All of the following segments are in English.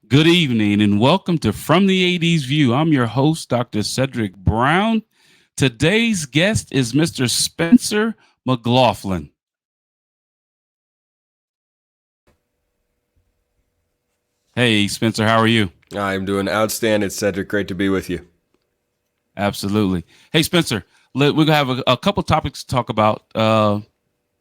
Good evening and welcome to From the 80s View. I'm your host, Dr. Cedric Brown. Today's guest is Mr. Spencer McLaughlin. Hey, Spencer, how are you? I'm doing outstanding, Cedric. Great to be with you. Absolutely. Hey, Spencer, we're going to have a couple topics to talk about.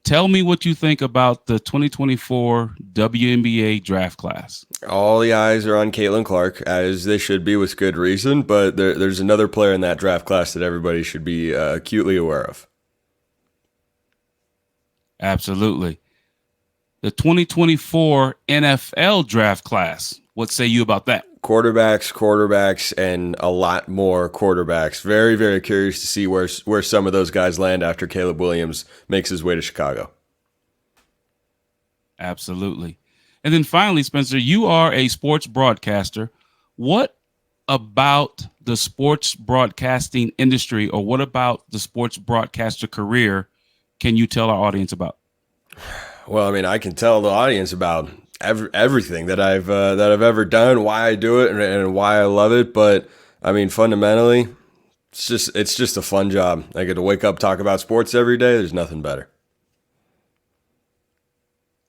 Tell me what you think about the 2024 WNBA draft class. All the eyes are on Caitlin Clark, as they should be with good reason, but there's another player in that draft class that everybody should be acutely aware of. Absolutely. The 2024 NFL draft class. What say you about that? Quarterbacks, and a lot more quarterbacks. Very, very curious to see where some of those guys land after Caleb Williams makes his way to Chicago. Absolutely. And then finally, Spencer, you are a sports broadcaster. What about the sports broadcasting industry, or what about the sports broadcaster career can you tell our audience about? Well, I mean, I can tell the audience about everything that I've ever done, why I do it, and why I love it. But I mean, fundamentally, it's just a fun job. I get to wake up, talk about sports every day. There's nothing better.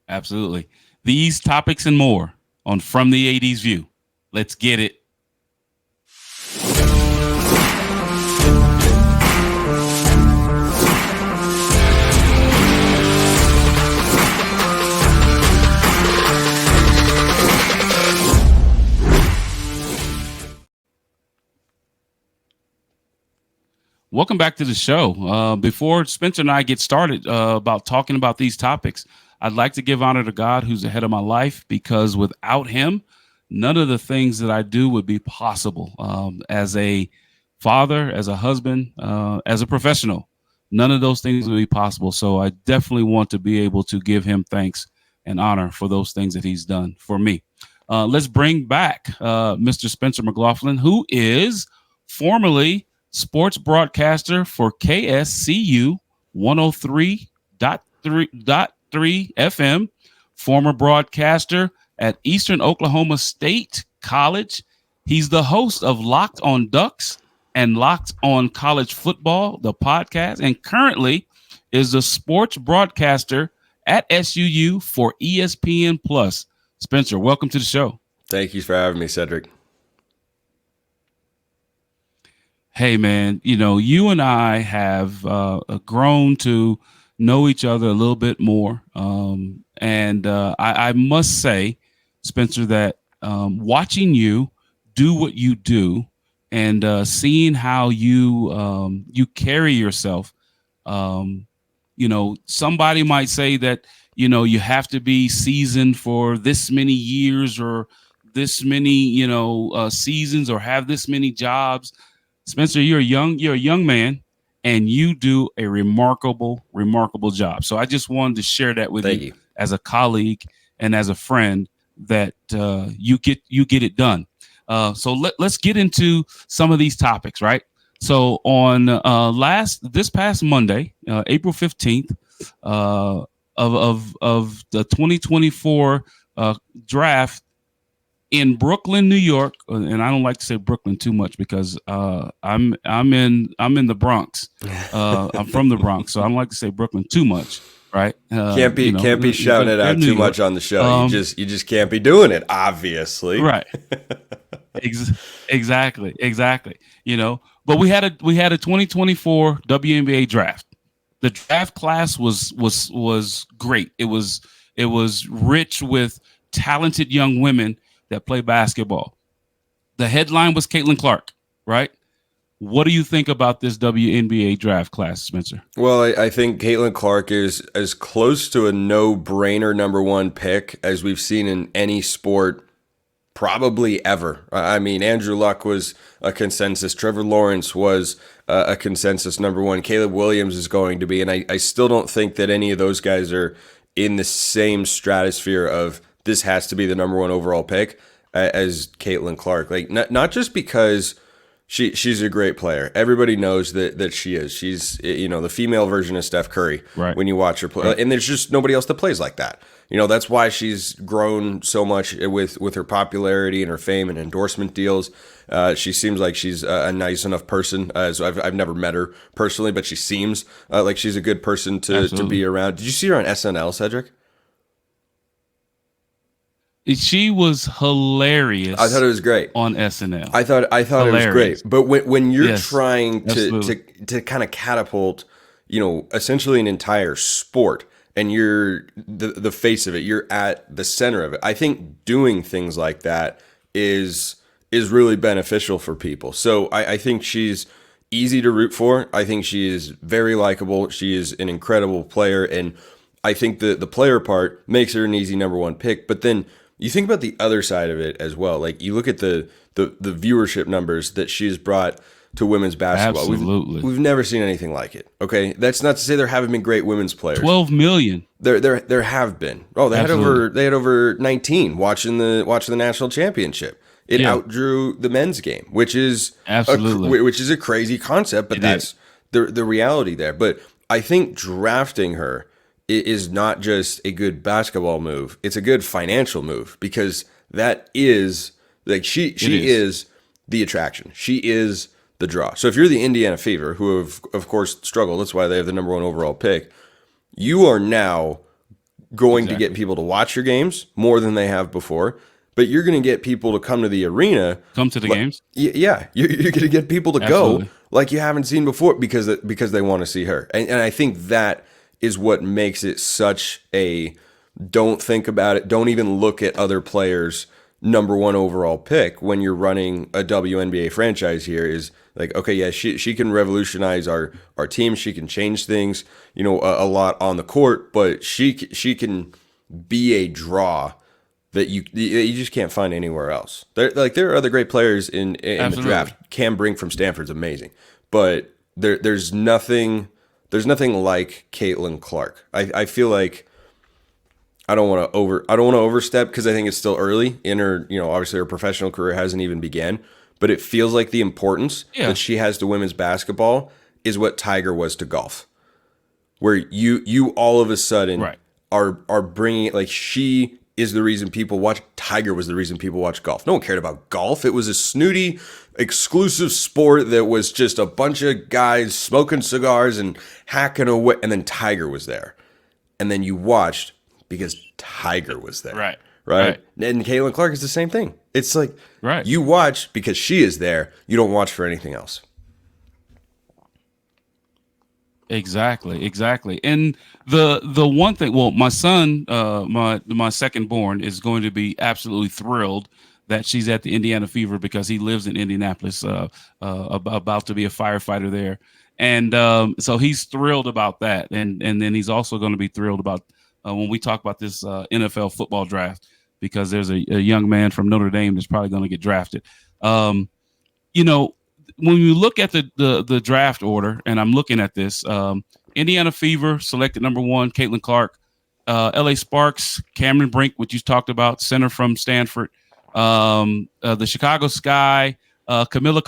Absolutely. These topics and more on From the 80s View. Let's get it. Welcome back to the show. Before Spencer and I get started about talking about these topics, I'd like to give honor to God, who's the head of my life, because without him, none of the things that I do would be possible. As a father, as a husband, as a professional, none of those things would be possible. So I definitely want to be able to give him thanks and honor for those things that he's done for me. Let's bring back Mr. Spencer McLaughlin, who is formerly sports broadcaster for KSCU 103.3 FM, former broadcaster at Eastern Oklahoma State College. He's the host of Locked on Ducks and Locked on College Football, the podcast, and currently is a sports broadcaster at SUU for ESPN Plus. Spencer, welcome to the show. Thank you for having me, Cedric. Hey, man, you and I have grown to know each other a little bit more. And I must say, Spencer, that watching you do what you do and seeing how you carry yourself, somebody might say that, you have to be seasoned for this many years or this many, seasons or have this many jobs. Spencer, you're a young man, and you do a remarkable job. So I just wanted to share that with you as a colleague and as a friend that you get it done. So let's get into some of these topics, right? So on this past Monday, April 15th, of the 2024 draft in Brooklyn, New York, and I don't like to say Brooklyn too much because I'm in the Bronx. I'm from the Bronx, so I don't like to say Brooklyn too much. Right? Can't be shouting it out too much on the show. You just can't be doing it, obviously. Right. Exactly. But we had a 2024 WNBA draft. The draft class was great. It was rich with talented young women that play basketball. The headline was Caitlin Clark, right? What do you think about this WNBA draft class, Spencer? Well, I think Caitlin Clark is as close to a no-brainer number one pick as we've seen in any sport probably ever. I mean, Andrew Luck was a consensus. Trevor Lawrence was a consensus number one. Caleb Williams is going to be, and I still don't think that any of those guys are in the same stratosphere of this has to be the number one overall pick as Caitlin Clark. Like, not just because She's a great player. Everybody knows that she is. She's the female version of Steph Curry Right. when you watch her play. Right. And there's just nobody else that plays like that. That's why she's grown so much with her popularity and her fame and endorsement deals. She seems like she's a nice enough person. So I've never met her personally, but she seems like she's a good person to be around. Did you see her on SNL, Cedric? She was hilarious. I thought it was great on SNL. I thought it was great. But when you're trying to kind of catapult, essentially an entire sport, and you're the face of it, you're at the center of it. I think doing things like that is really beneficial for people. So I think she's easy to root for. I think she is very likable. She is an incredible player, and I think the player part makes her an easy number one pick. But then you think about the other side of it as well. Like you look at the viewership numbers that she's brought to women's basketball. Absolutely. We've never seen anything like it. Okay, that's not to say there haven't been great women's players. 12 million. There have been. Oh, they had over 19 watching the national championship. It outdrew the men's game, which is a crazy concept, but that's the reality there. But I think drafting her is not just a good basketball move; it's a good financial move, because that is like she is the attraction. She is the draw. So if you're the Indiana Fever, who have of course struggled, that's why they have the number one overall pick, you are now going to get people to watch your games more than they have before. But you're going to get people to come to the arena. Come to the games? Yeah. You're going to get people to go like you haven't seen before because they want to see her. And I think that is what makes it such a don't think about it, don't even look at other players' number one overall pick when you're running a WNBA franchise here is like, okay, yeah, she can revolutionize our team. She can change things, a lot on the court, but she can be a draw that you just can't find anywhere else. There are other great players in the draft. Cam Brink from Stanford's amazing, but there's nothing like Caitlin Clark. I feel like I don't want to overstep because I think it's still early in her. Obviously her professional career hasn't even began, but it feels like the importance that she has to women's basketball is what Tiger was to golf, where you all of a sudden are bringing it. Like she is the reason people watch. Tiger was the reason people watch golf. No one cared about golf. It was a snooty, exclusive sport that was just a bunch of guys smoking cigars and hacking away. And then Tiger was there. And then you watched because Tiger was there. Right. And Caitlin Clark is the same thing. It's like you watch because she is there. You don't watch for anything else. Exactly. And the one thing, well, my son, my second born is going to be absolutely thrilled that she's at the Indiana Fever because he lives in Indianapolis, about to be a firefighter there. And so he's thrilled about that. And then he's also going to be thrilled about when we talk about this NFL football draft, because there's a young man from Notre Dame that's probably going to get drafted. When you look at the draft order, and I'm looking at this, Indiana Fever selected number one, Caitlin Clark, LA Sparks, Cameron Brink, which you talked about, center from Stanford, the Chicago Sky, Kamilla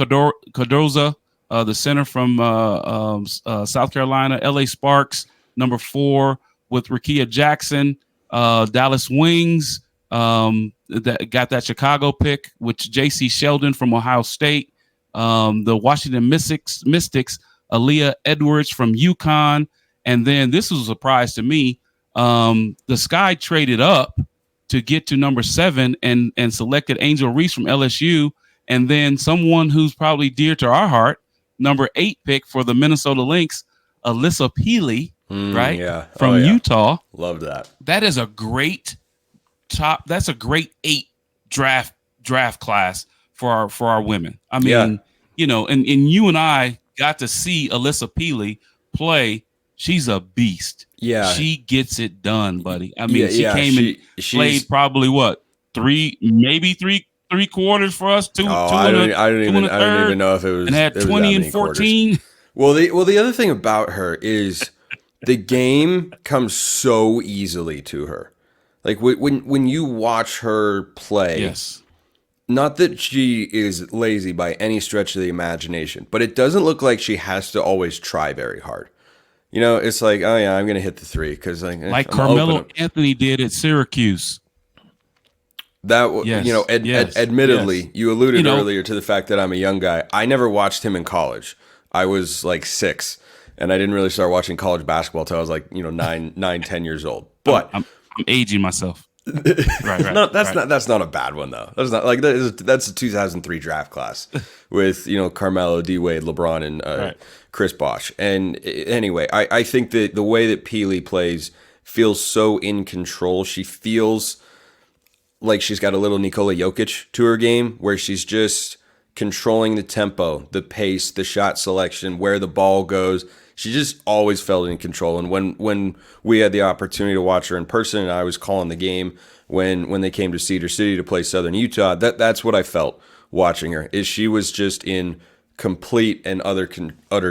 Cardoso, the center from South Carolina, LA Sparks, number 4 with Rakia Jackson, Dallas Wings, that got that Chicago pick, which J.C. Sheldon from Ohio State. The Washington Mystics, Aaliyah Edwards from UConn. And then this was a surprise to me. The Sky traded up to get to number 7 and selected Angel Reese from LSU. And then someone who's probably dear to our heart, number 8 pick for the Minnesota Lynx, Alissa Pili, from Utah. Love that. That is a great that's a great 8 draft class for our women. I mean, and you and I got to see Alissa Pili play. She's a beast. Yeah. She gets it done, buddy. I mean, she came and played probably three quarters for us. I don't even know if it was, and had 20 and 14. Well, the other thing about her is the game comes so easily to her. Like when you watch her play, Not that she is lazy by any stretch of the imagination, but it doesn't look like she has to always try very hard. It's like, oh yeah, I'm gonna hit the three because Like I'm open. Carmelo Anthony did at Syracuse. That Yes, yes, admittedly, yes. you alluded earlier to the fact that I'm a young guy. I never watched him in college. I was like 6, and I didn't really start watching college basketball until I was like 10 years old. But I'm aging myself. Right, no, that's not a bad one though. That's not like that's a 2003 draft class with Carmelo, D Wade, LeBron, and right. Chris Bosh. And anyway, I think that the way that Pili plays feels so in control. She feels like she's got a little Nikola Jokic to her game, where she's just controlling the tempo, the pace, the shot selection, where the ball goes. She just always felt in control. And when we had the opportunity to watch her in person, and I was calling the game when they came to Cedar City to play Southern Utah, that's what I felt watching her. Is she was just in complete and utter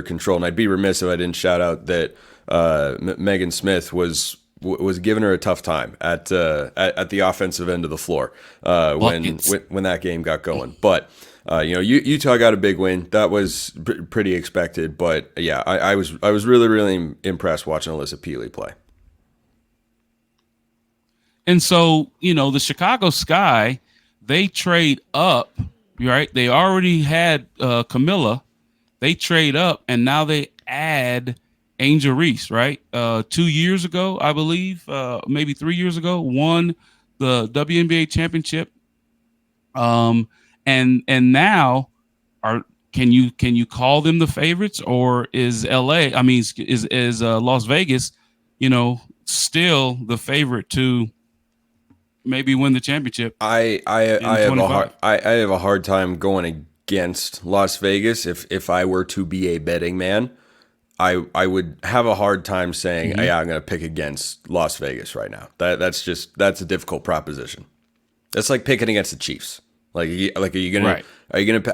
control. And I'd be remiss if I didn't shout out that Megan Smith was giving her a tough time at the offensive end of the floor when that game got going. But Utah got a big win. That was pretty expected. But yeah, I was really, really impressed watching Alissa Pili play. And so, the Chicago Sky, they trade up, right? They already had Kamilla. They trade up, and now they add Angel Reese, right? 2 years ago, I believe, maybe 3 years ago, won the WNBA championship. And now can you call them the favorites, or is LA? I mean, is Las Vegas, still the favorite to maybe win the championship? I have a hard time going against Las Vegas. If I were to be a betting man, I would have a hard time saying, yeah, I'm going to pick against Las Vegas right now. That's a difficult proposition. That's like picking against the Chiefs. Are you gonna?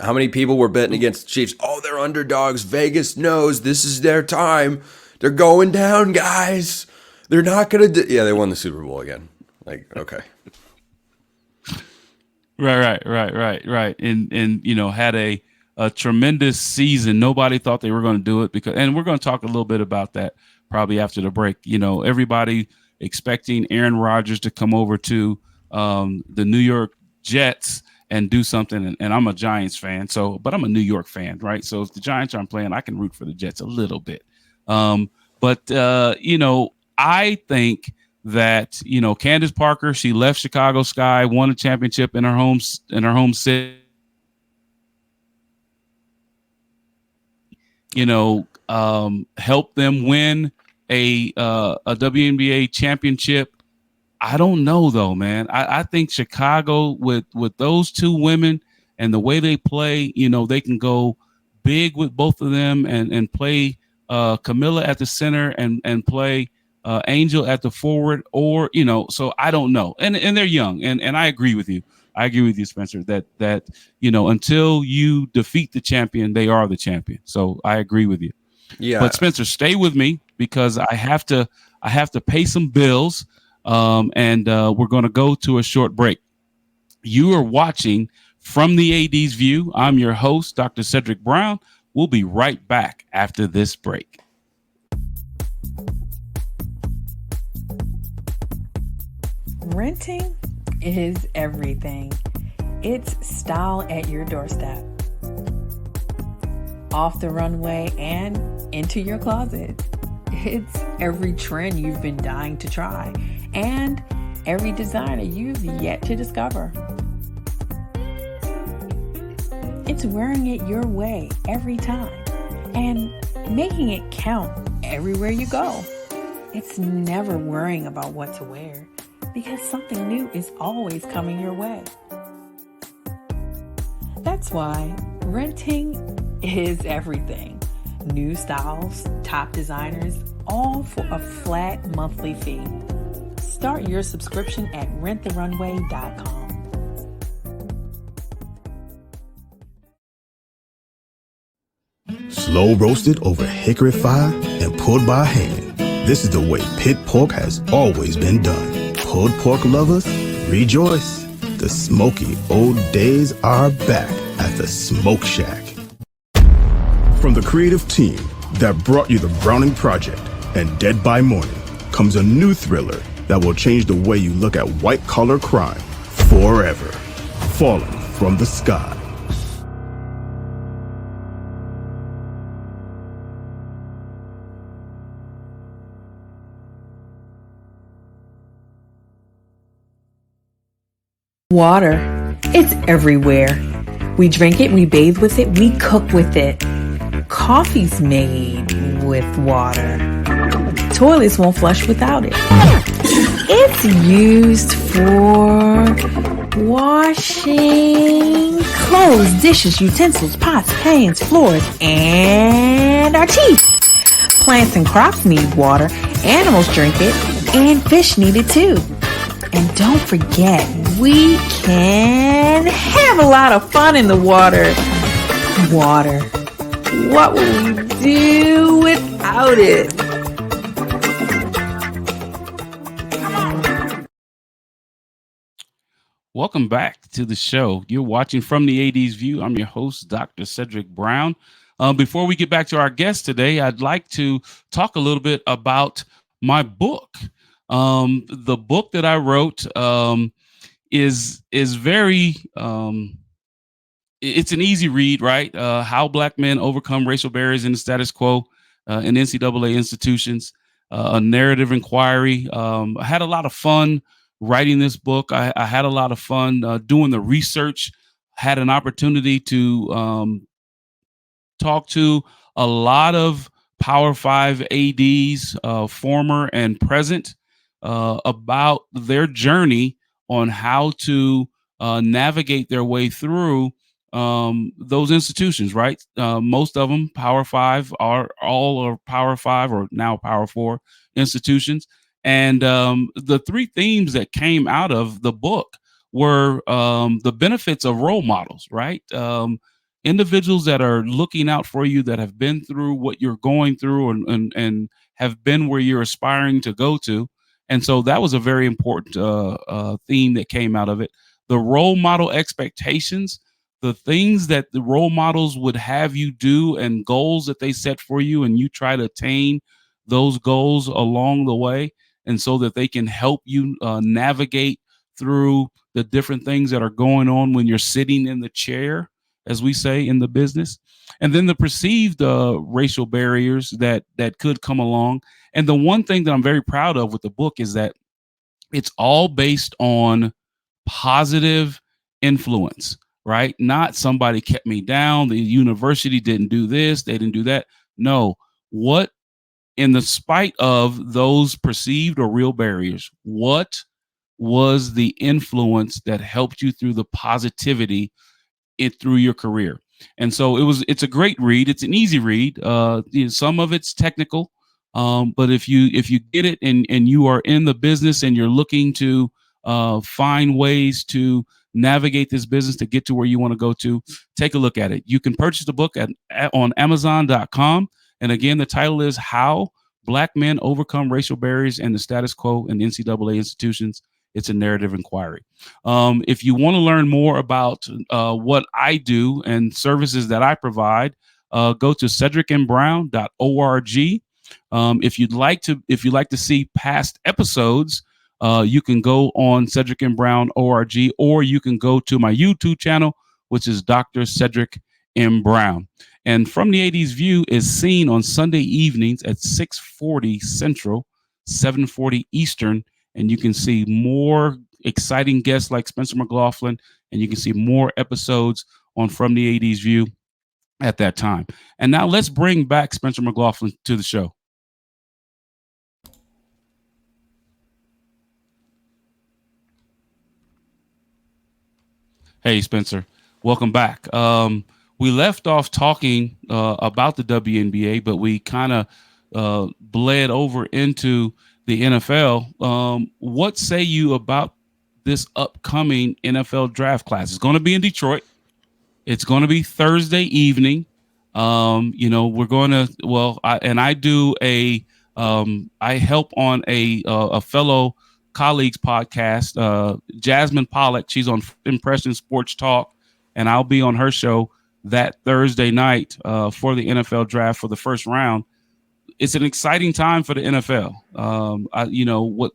How many people were betting against the Chiefs? Oh, they're underdogs. Vegas knows this is their time. They're going down, guys. They're not gonna. Yeah, they won the Super Bowl again. Okay. Right. And had a tremendous season. Nobody thought they were going to do it and we're going to talk a little bit about that probably after the break. Everybody expecting Aaron Rodgers to come over to the New York Jets and do something. And I'm a Giants fan, but I'm a New York fan, right? So if the Giants aren't playing, I can root for the Jets a little bit. But I think that, Candace Parker, she left Chicago Sky, won a championship in her home city. Help them win a WNBA championship. I don't know though, man. I think Chicago with those two women and the way they play, they can go big with both of them and play Kamilla at the center and play Angel at the forward, or so I don't know. And they're young, and I agree with you. I agree with you, Spencer, that until you defeat the champion, they are the champion. So I agree with you. Yeah. But Spencer, stay with me because I have to pay some bills. And we're going to go to a short break. You are watching From the AD's View. I'm your host, Dr. Cedric Brown. We'll be right back after this break. Renting is everything. It's style at your doorstep, off the runway and into your closet. It's every trend you've been dying to try and every designer you've yet to discover. It's wearing it your way every time and making it count everywhere you go. It's never worrying about what to wear because something new is always coming your way. That's why renting is everything. New styles, top designers, all for a flat monthly fee. Start your subscription at renttherunway.com. Slow roasted over hickory fire and pulled by hand. This is the way pit pork has always been done. Pulled pork lovers, rejoice. The smoky old days are back at the Smoke Shack. From the creative team that brought you The Browning Project and Dead by Morning comes a new thriller that will change the way you look at white-collar crime forever. Falling from the Sky. Water. It's everywhere. We drink it, we bathe with it, we cook with it. Coffee's made with water. Toilets won't flush without it. It's used for washing clothes, dishes, utensils, pots, pans, floors, and our teeth. Plants and crops need water, animals drink it, and fish need it too. And don't forget, we can have a lot of fun in the water. Water. What will we do without it? Welcome back to the show. You're watching From the 80s View. I'm your host, Dr. Cedric Brown. Before we get back to our guest today, I'd like to talk a little bit about my book. The book that I wrote is very it's an easy read, right? How Black Men Overcome Racial Barriers in the Status Quo in NCAA Institutions, a narrative inquiry. I had a lot of fun writing this book. I had a lot of fun doing the research, had an opportunity to talk to a lot of Power 5 ADs, former and present, about their journey on how to navigate their way through those institutions, right? Most of them, Power 5, are Power 5 or now Power 4 institutions. And the three themes that came out of the book were the benefits of role models, right? Individuals that are looking out for you, that have been through what you're going through and have been where you're aspiring to go to. And so that was a very important theme that came out of it. The role model expectations, the things that the role models would have you do and goals that they set for you, and you try to attain those goals along the way. And so that they can help you navigate through the different things that are going on when you're sitting in the chair, as we say in the business. And then the perceived racial barriers that could come along. And the one thing that I'm very proud of with the book is that it's all based on positive influence, right? Not somebody kept me down, the university didn't do this, they didn't do that. No, what, in the spite of those perceived or real barriers, what was the influence that helped you through the positivity through your career? And so it's a great read. It's an easy read. Some of it's technical, but if you get it and you are in the business and you're looking to find ways to navigate this business to get to where you want to go to, take a look at it. You can purchase the book on Amazon.com. And again, the title is How Black Men Overcome Racial Barriers and the Status Quo in NCAA Institutions. It's a narrative inquiry. If you want to learn more about what I do and services that I provide, go to cedricandbrown.org. If you'd like to see past episodes, you can go on cedricandbrown.org, or you can go to my YouTube channel, which is Dr. Cedric M. Brown. And From the 80s View is seen on Sunday evenings at 6:40 Central, 7:40 Eastern. And you can see more exciting guests like Spencer McLaughlin, and you can see more episodes on From the 80s View at that time. And now let's bring back Spencer McLaughlin to the show. Hey, Spencer, welcome back. We left off talking about the WNBA, but we kind of bled over into the NFL. What say you about this upcoming NFL draft class? It's going to be in Detroit. It's going to be Thursday evening. We're going to, I help on a fellow colleagues podcast, Jasmine Pollock. She's on Impression Sports Talk, and I'll be on her show that Thursday night for the NFL draft for the first round. It's an exciting time for the NFL.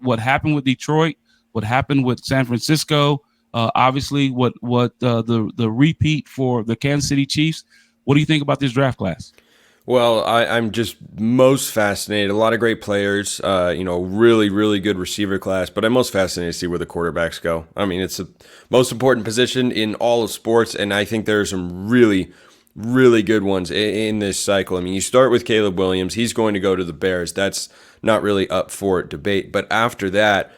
What happened with Detroit, what happened with San Francisco, obviously what the repeat for the Kansas City Chiefs. What do you think about this draft class? Well, I'm just most fascinated. A lot of great players, really, really good receiver class, but I'm most fascinated to see where the quarterbacks go. I mean, it's the most important position in all of sports, and I think there are some really, really good ones in this cycle. I mean, you start with Caleb Williams. He's going to go to the Bears. That's not really up for debate. But after that,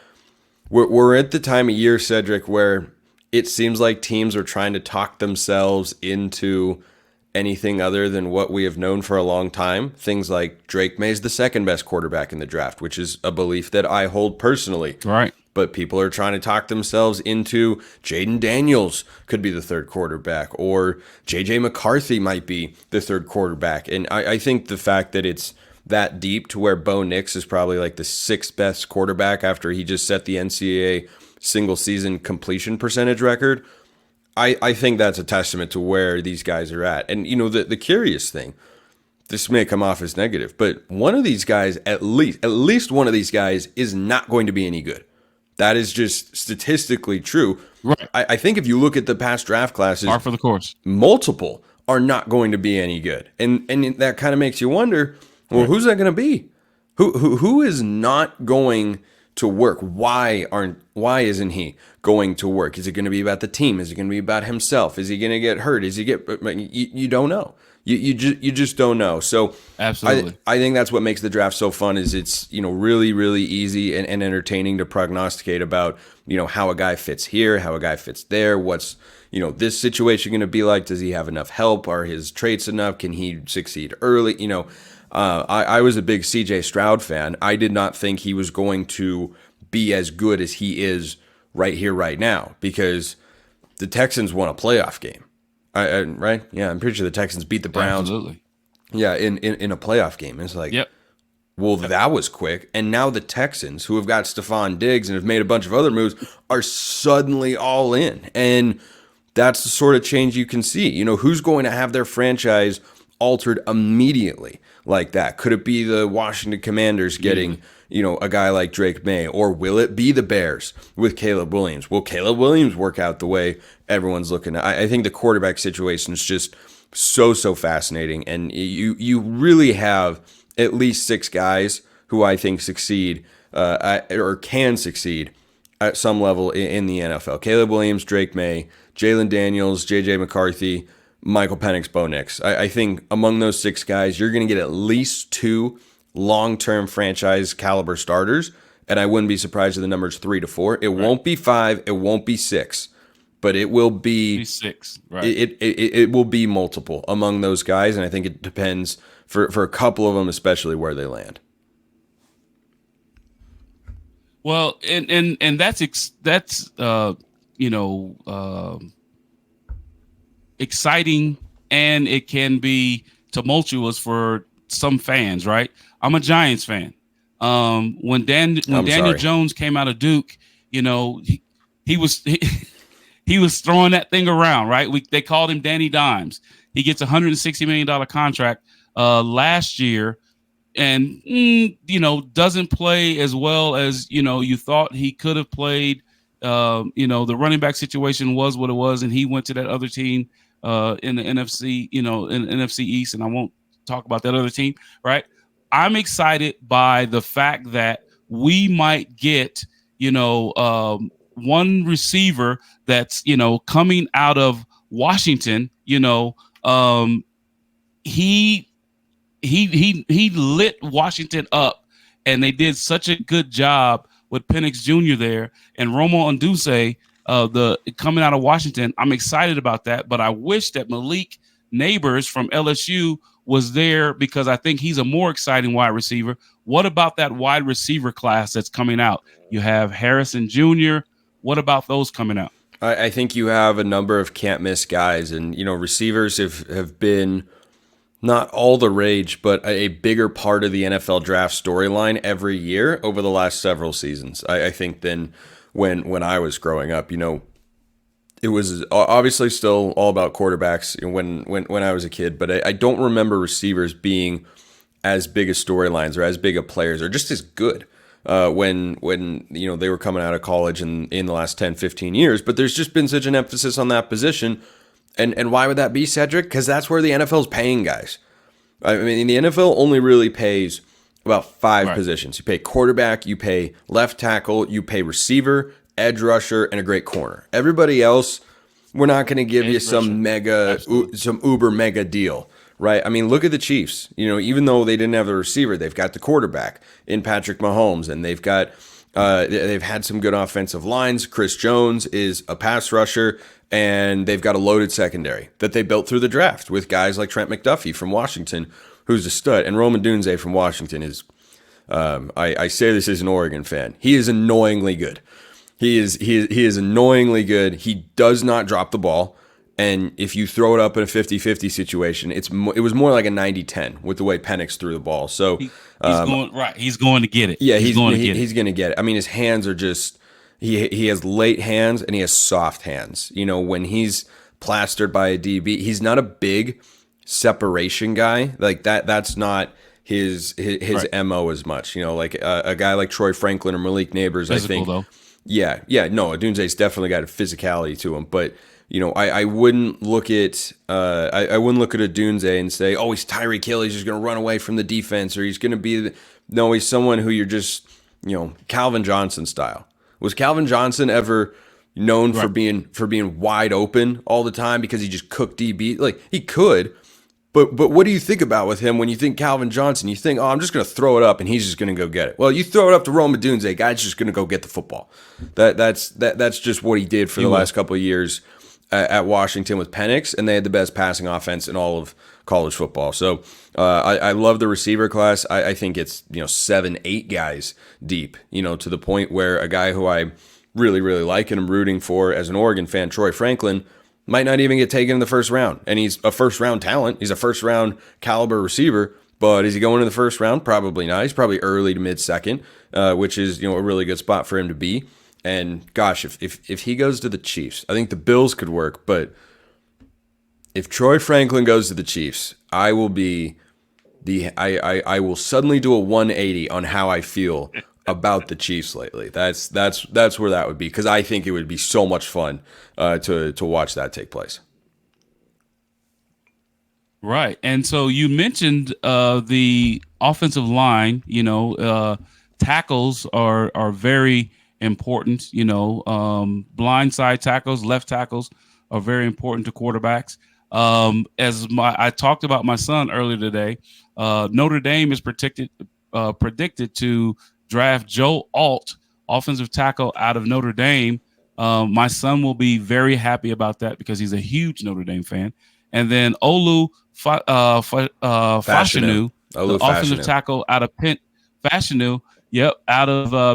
we're at the time of year, Cedric, where it seems like teams are trying to talk themselves into anything other than what we have known for a long time. Things like Drake May's the second best quarterback in the draft, which is a belief that I hold personally. Right. But people are trying to talk themselves into Jaden Daniels could be the third quarterback, or J.J. McCarthy might be the third quarterback. And I think the fact that it's that deep to where Bo Nix is probably like the sixth best quarterback after he just set the NCAA single season completion percentage record, I think that's a testament to where these guys are at. And, the curious thing, this may come off as negative, but one of these guys, at least one of these guys is not going to be any good. That is just statistically true. Right. I think if you look at the past draft classes, Par for the course, multiple are not going to be any good. And that kind of makes you wonder, well, who's that going to be? Who is not going to work? Why isn't he going to work? Is it going to be about the team? Is it going to be about himself? Is he going to get hurt? You don't know. You just don't know. So absolutely, I think that's what makes the draft so fun. Is it's really, really easy and entertaining to prognosticate about how a guy fits here, how a guy fits there. What's this situation going to be like? Does he have enough help? Are his traits enough? Can he succeed early? I was a big CJ Stroud fan. I did not think he was going to be as good as he is right here, right now, because the Texans won a playoff game. Right? Yeah, I'm pretty sure the Texans beat the Browns. Absolutely. Yeah, in a playoff game. It's like, yep. Well, that was quick. And now the Texans, who have got Stephon Diggs and have made a bunch of other moves, are suddenly all in. And that's the sort of change you can see. Who's going to have their franchise altered immediately like that? Could it be the Washington Commanders getting, a guy like Drake May? Or will it be the Bears with Caleb Williams? Will Caleb Williams work out the way everyone's looking at? I think the quarterback situation is just so fascinating. And you really have at least six guys who I think succeed or can succeed at some level in the NFL. Caleb Williams, Drake May, Jalen Daniels, J.J. McCarthy, Michael Penix, Bo Nix. I think among those six guys, you're going to get at least two long-term franchise caliber starters, and I wouldn't be surprised if the number's 3 to 4. It won't be 5, it won't be 6, but it will be 6. Right. It will be multiple among those guys, and I think it depends for a couple of them, especially where they land. Well, and that's exciting, and it can be tumultuous for some fans, right? I'm a Giants fan. When Daniel Jones came out of Duke, he was he was throwing that thing around, right? They called him Danny Dimes. He gets $160 million contract last year, and doesn't play as well as you thought he could have played. The running back situation was what it was, and he went to that other team in the NFC, in NFC East, and I won't talk about that other team, right? I'm excited by the fact that we might get, one receiver that's, coming out of Washington, he lit Washington up, and they did such a good job with Penix Jr. there and Romo Odunze, the coming out of Washington. I'm excited about that, but I wish that Malik Neighbors from LSU was there, because I think he's a more exciting wide receiver. What about that wide receiver class that's coming out? You have Harrison Jr. What about those coming out? I think you have a number of can't miss guys, and receivers have been not all the rage, but a bigger part of the NFL draft storyline every year over the last several seasons, I think, than when I was growing up. It was obviously still all about quarterbacks when I was a kid, but I don't remember receivers being as big as storylines or as big of players or just as good when they were coming out of college in the last 10, 15 years. But there's just been such an emphasis on that position. And why would that be, Cedric? Because that's where the NFL is paying guys. I mean, the NFL only really pays about five positions. You pay quarterback, you pay left tackle, you pay receiver, edge rusher, and a great corner. Everybody else, we're not going to give you some uber mega deal, right? I mean, look at the Chiefs. Even though they didn't have a receiver, they've got the quarterback in Patrick Mahomes, and they've had some good offensive lines. Chris Jones is a pass rusher, and they've got a loaded secondary that they built through the draft with guys like Trent McDuffie from Washington, who's a stud, and Roman Dunze from Washington is. I say this as an Oregon fan. He is annoyingly good. He is annoyingly good. He does not drop the ball. And if you throw it up in a 50-50 situation, it was more like a 90-10 with the way Penix threw the ball. So he's going right. He's going to get it. Yeah, he's going to get it. I mean, his hands are just he has late hands and he has soft hands. When he's plastered by a DB, he's not a big separation guy like that. That's not his MO as much. Like a guy like Troy Franklin or Malik Neighbors. Physical, I think. Though. Yeah. No, Dunze's definitely got a physicality to him, but. I wouldn't look at I wouldn't look at a Dunze and say, oh, he's Tyreek Hill, he's just going to run away from the defense, or he's going to be no, he's someone who you're just Calvin Johnson style. Was Calvin Johnson ever known for being wide open all the time because he just cooked DB? Like he could, but what do you think about with him when you think Calvin Johnson? You think, oh, I'm just going to throw it up and he's just going to go get it. Well, you throw it up to Roman Dunze, guy's just going to go get the football. That's just what he did for the last couple of years. At Washington with Penix, and they had the best passing offense in all of college football. So I love the receiver class. I think it's 7-8 guys deep, to the point where a guy who I really, really like and I'm rooting for as an Oregon fan, Troy Franklin, might not even get taken in the first round. And he's a first round talent. He's a first round caliber receiver, but is he going in the first round? Probably not. He's probably early to mid second, which is a really good spot for him to be. And gosh, if he goes to the Chiefs, I think the Bills could work. But if Troy Franklin goes to the Chiefs, I will I will suddenly do a 180 on how I feel about the Chiefs lately. That's where that would be, because I think it would be so much fun to watch that take place. Right, and so you mentioned the offensive line. Tackles are very important. Blindside tackles, left tackles are very important to quarterbacks. I talked about my son earlier today, Notre Dame is predicted to draft Joe Alt, offensive tackle out of Notre Dame. My son will be very happy about that because he's a huge Notre Dame fan. And then Olu Fashanu, the offensive tackle out of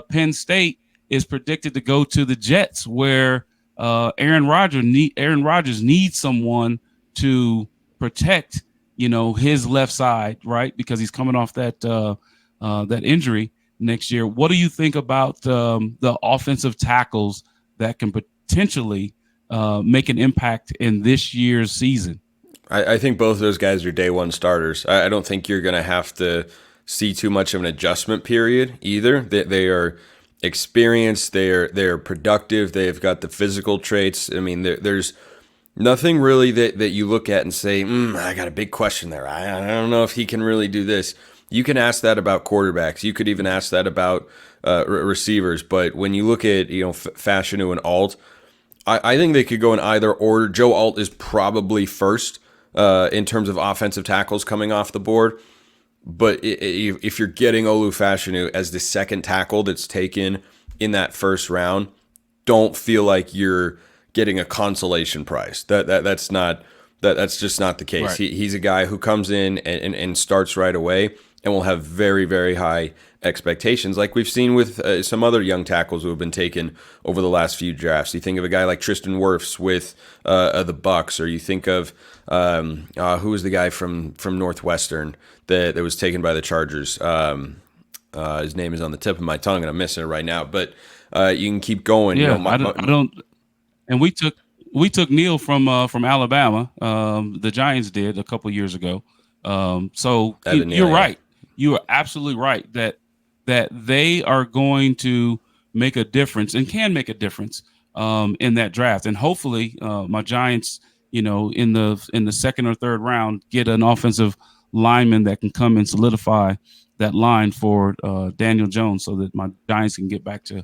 Penn State, is predicted to go to the Jets, where Aaron Rodgers needs someone to protect, his left side, right? Because he's coming off that injury next year. What do you think about the offensive tackles that can potentially make an impact in this year's season? I think both of those guys are day one starters. I don't think you're going to have to see too much of an adjustment period either. They are experienced, they're productive, they've got the physical traits. I mean, there's nothing really that you look at and say, I got a big question there. I don't know if he can really do this. You can ask that about quarterbacks. You could even ask that about receivers. But when you look at Fashanu and Alt, I think they could go in either order. Joe Alt is probably first in terms of offensive tackles coming off the board. But if you're getting Olu Fashanu as the second tackle that's taken in that first round, don't feel like you're getting a consolation prize. That's just not the case. Right. He's a guy who comes in and starts right away. and will have very, very high expectations, like we've seen with some other young tackles who have been taken over the last few drafts. You think of a guy like Tristan Wirfs with the Bucks, or you think of who was the guy from Northwestern that was taken by the Chargers. His name is on the tip of my tongue, and I'm missing it right now. But you can keep going. Yeah, you know, I don't. And we took Neil from Alabama. The Giants did a couple years ago. So you're right. You are absolutely right that they are going to make a difference and can make a difference in that draft. And hopefully, my Giants, in the second or third round, get an offensive lineman that can come and solidify that line for Daniel Jones, so that my Giants can get back to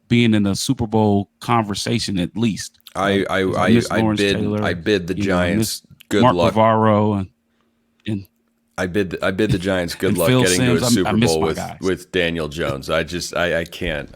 being in the Super Bowl conversation at least. I bid the Giants good Mark luck. Bavaro and I bid the Giants good and luck Phil getting Simms. to a Super Bowl guys. with Daniel Jones. I can't.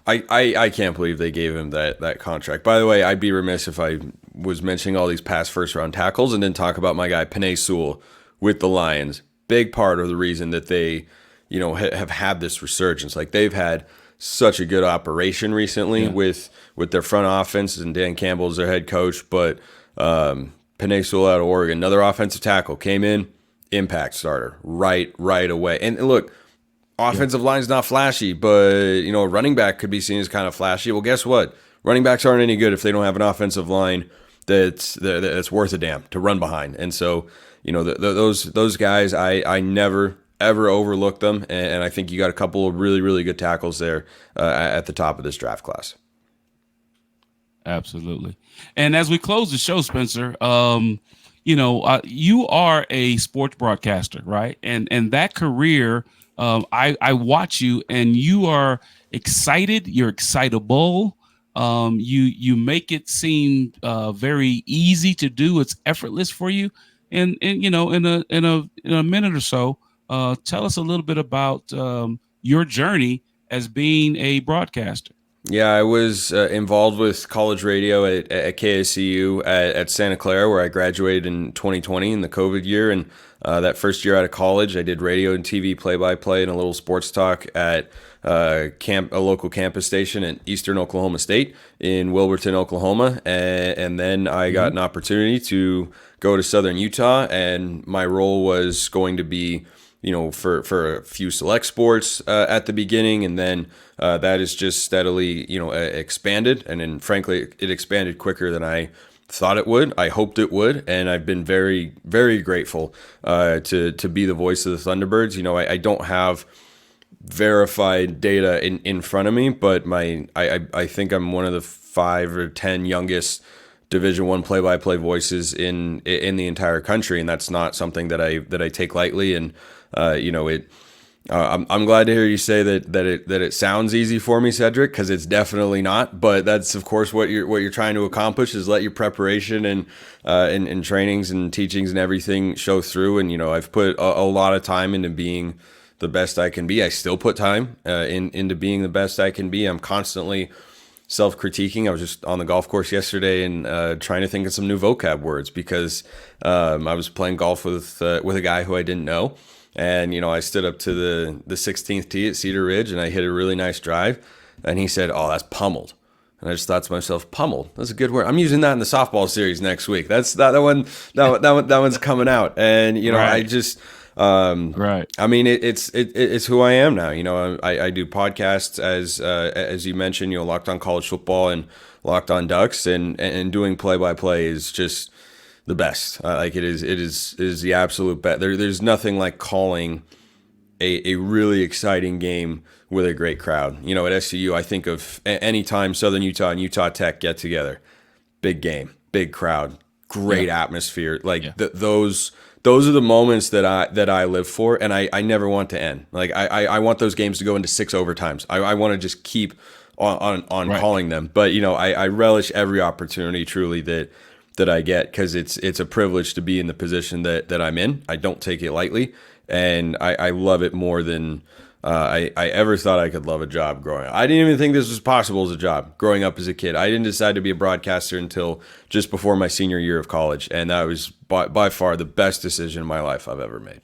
I can't believe they gave him that contract. By the way, I'd be remiss if I was mentioning all these past first round tackles and didn't talk about my guy Penei Sewell with the Lions. Big part of the reason that they, have had this resurgence. Like, they've had such a good operation recently with their front offense, and Dan Campbell's their head coach. But Penei Sewell out of Oregon, another offensive tackle, came in, impact starter right away. And look, offensive line's not flashy, but a running back could be seen as kind of flashy. Well, guess what? Running backs aren't any good if they don't have an offensive line that's worth a damn to run behind. And so, those guys, I never ever overlook them, and I think you got a couple of really, really good tackles there at the top of this draft class. Absolutely. And as we close the show, Spencer, you are a sports broadcaster, right? And that career, I watch you, and you are excited. You're excitable. You make it seem very easy to do. It's effortless for you. And in a minute or so, tell us a little bit about your journey as being a broadcaster. Yeah, I was involved with college radio at KSCU at Santa Clara, where I graduated in 2020 in the COVID year. And that first year out of college, I did radio and TV play-by-play and a little sports talk at a local campus station at Eastern Oklahoma State in Wilburton, Oklahoma. And then I got an opportunity to go to Southern Utah, and my role was going to be for a few select sports at the beginning, and then that is just steadily, expanded. And then, frankly, it expanded quicker than I thought it would. I hoped it would, and I've been very, very grateful to be the voice of the Thunderbirds. I don't have verified data in front of me, but I think I'm one of the 5 or 10 youngest Division I play-by-play voices in the entire country, and that's not something that I take lightly. And I'm glad to hear you say that it sounds easy for me, Cedric, because it's definitely not. But that's, of course, what you're trying to accomplish, is let your preparation and trainings and teachings and everything show through. And I've put a lot of time into being the best I can be. I still put time into being the best I can be. I'm constantly self-critiquing. I was just on the golf course yesterday and trying to think of some new vocab words, because I was playing golf with a guy who I didn't know. And, I stood up to the 16th tee at Cedar Ridge, and I hit a really nice drive. And he said, "Oh, that's pummeled." And I just thought to myself, pummeled? That's a good word. I'm using that in the softball series next week. That's that one. That one's coming out. And, right. I just, right. I mean, it's who I am now. I do podcasts as you mentioned, Locked On College Football and Locked On Ducks, and doing play-by-play is just the best. It is the absolute best. There's nothing like calling a really exciting game with a great crowd. At SCU, I think of any time Southern Utah and Utah Tech get together, big game, big crowd, great atmosphere. Those are the moments that I live for, and I never want to end. I want those games to go into 6 overtimes. I want to just keep on right. calling them. But I relish every opportunity truly that I get, because it's a privilege to be in the position that I'm in. I don't take it lightly, and I love it more than I ever thought I could love a job growing up. I didn't even think this was possible as a job growing up as a kid. I didn't decide to be a broadcaster until just before my senior year of college, and that was by far the best decision in my life I've ever made.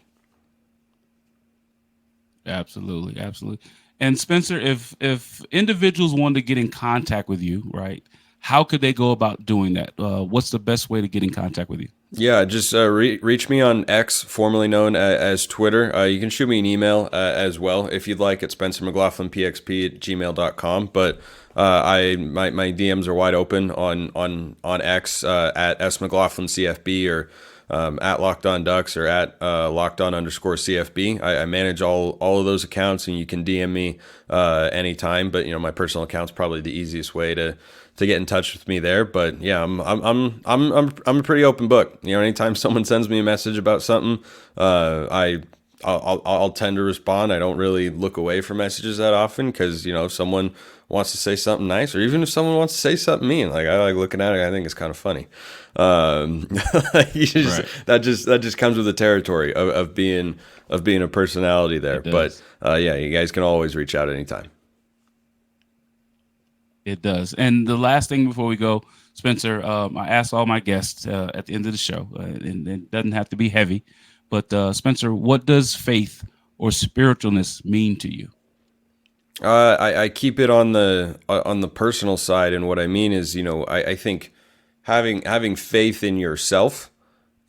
Absolutely, absolutely. And Spencer, if individuals wanted to get in contact with you, right, how could they go about doing that? What's the best way to get in contact with you? Yeah, just reach me on X, formerly known as Twitter. You can shoot me an email as well if you'd like at spencermclaughlinpxp@gmail.com. But my DMs are wide open on X at smclaughlincfb or at Locked On Ducks or at locked_on_CFB. I manage all of those accounts, and you can DM me anytime. But my personal account's probably the easiest way to get in touch with me there. But yeah, I'm a pretty open book. Anytime someone sends me a message about something, I'll tend to respond. I don't really look away from messages that often because if someone wants to say something nice, or even if someone wants to say something mean, like I like looking at it, I think it's kind of funny. That just comes with the territory of being a personality there. But yeah, you guys can always reach out anytime. It does. And the last thing before we go, Spencer, I ask all my guests at the end of the show, and it doesn't have to be heavy, but Spencer, what does faith or spiritualness mean to you? I keep it on the personal side, and what I mean is, I think having faith in yourself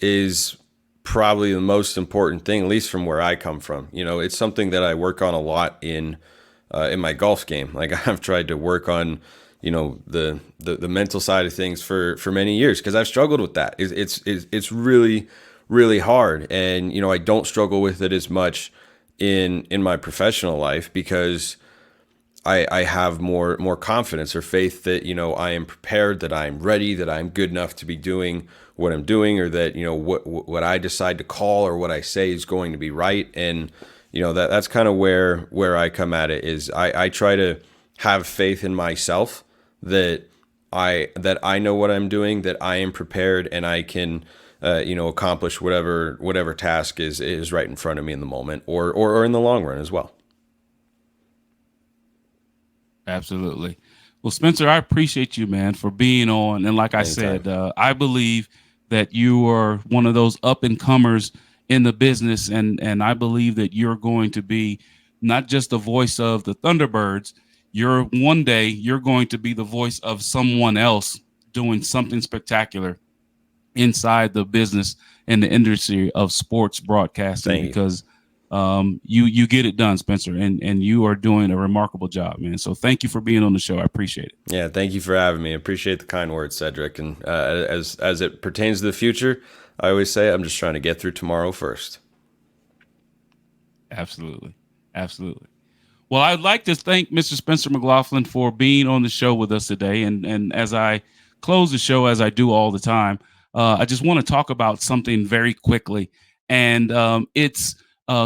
is probably the most important thing, at least from where I come from. It's something that I work on a lot in my golf game. Like I've tried to work on, the mental side of things for many years because I've struggled with that. It's really, really hard, and I don't struggle with it as much in my professional life because I have more confidence or faith that I am prepared, that I'm ready, that I'm good enough to be doing what I'm doing, or that what I decide to call or what I say is going to be right. And that's kind of where I come at it is I try to have faith in myself that I know what I'm doing, that I am prepared, and I can accomplish whatever task is right in front of me in the moment or in the long run as well. Absolutely. Well, Spencer, I appreciate you, man, for being on. And like I Anytime. said, I believe that you are one of those up and comers in the business. And I believe that you're going to be not just the voice of the Thunderbirds. One day you're going to be the voice of someone else doing something spectacular inside the business and the industry of sports broadcasting. Because you get it done, Spencer, and you are doing a remarkable job, man. So thank you for being on the show. I appreciate it. Yeah, thank you for having me. I appreciate the kind words, Cedric. And as it pertains to the future, I always say I'm just trying to get through tomorrow first. Absolutely. Well, I'd like to thank Mr. Spencer McLaughlin for being on the show with us today. And as I close the show, as I do all the time, I just want to talk about something very quickly. And it's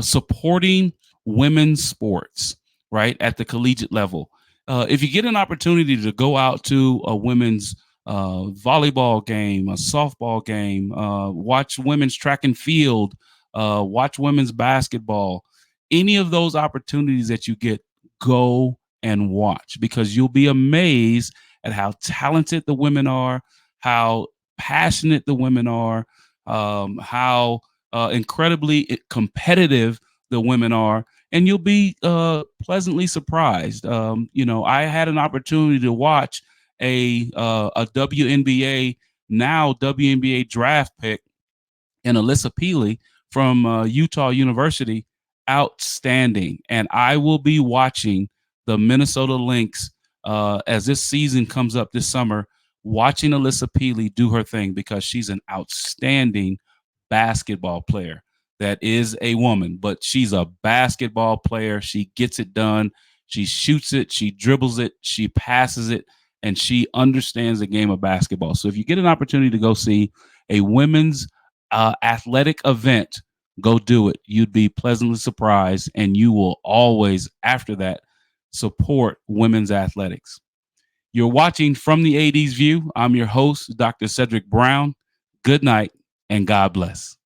supporting women's sports, right, at the collegiate level. If you get an opportunity to go out to a women's volleyball game, a softball game, watch women's track and field, watch women's basketball, any of those opportunities that you get, go and watch, because you'll be amazed at how talented the women are, how passionate the women are, how incredibly competitive the women are, and you'll be pleasantly surprised. I had an opportunity to watch a WNBA draft pick in Alissa Pili from Utah University. Outstanding. And I will be watching the Minnesota Lynx as this season comes up this summer, watching Alissa Pili do her thing, because she's an outstanding basketball player. That is a woman, but she's a basketball player. She gets it done. She shoots it. She dribbles it. She passes it. And she understands the game of basketball. So if you get an opportunity to go see a women's athletic event, go do it. You'd be pleasantly surprised, and you will always, after that, support women's athletics. You're watching From the 80s View. I'm your host, Dr. Cedric Brown. Good night, and God bless.